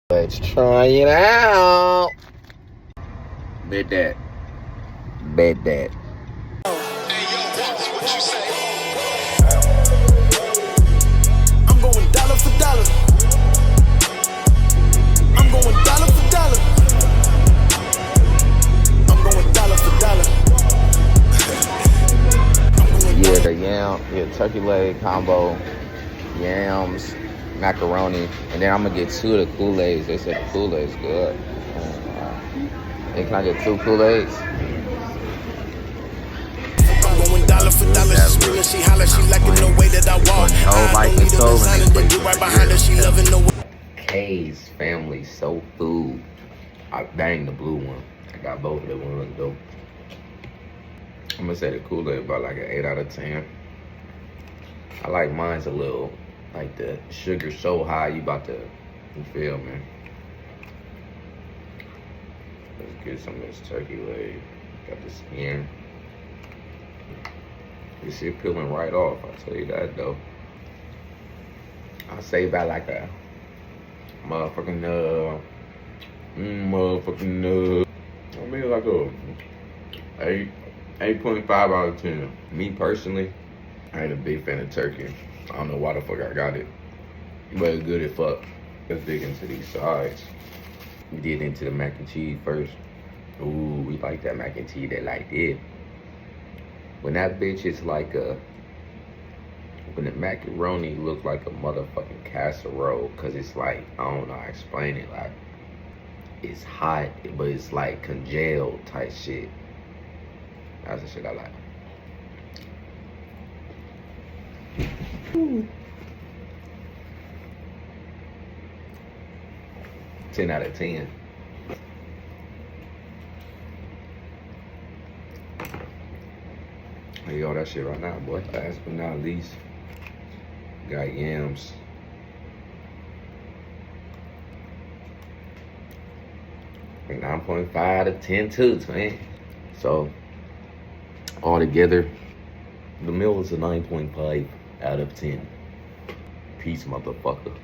Let's try it out. Bet that. Bet that. I'm going dollar for dollar. I'm going dollar for dollar. I'm going dollar for dollar. Yeah, the turkey leg combo, yams, macaroni, and then I'm gonna get 2 of the Kool-Aids. They said the Kool-Aid's good. Hey, can I get 2 Kool-Aids? I'm going dollar for dollar. She screaming, she holler, she liking the way that I walk. I don't need a designer, then get right behind her. She loving the way. K's Family Soul Food. I banged the blue one. I got both of the ones though. I'm gonna say the Kool-Aid about like an 8 out of 10. I like mine's a little, like the sugar so high, you feel me? Let's get some of this turkey leg. Got the skin. This shit peeling right off, I'll tell you that though. I'll say about like a motherfucking I mean like a 8.5 out of 10. Me personally, I ain't a big fan of turkey. I don't know why the fuck I got it, but it's good as fuck. Let's dig into these sides. We did into the mac and cheese first. Ooh, we like that mac and cheese that like it. When that bitch is like when the macaroni looks like a motherfucking casserole, cause it's like, I don't know how to explain it, like, it's hot, but it's like congealed type shit. That's the shit I like. Ooh. 10 out of 10. Hey, yo, that shit right now, boy. Last but not least, got yams. And 9.5 out of 10 too, man. So, all together, the meal is a 9.5 out of 10. Peace, motherfucker.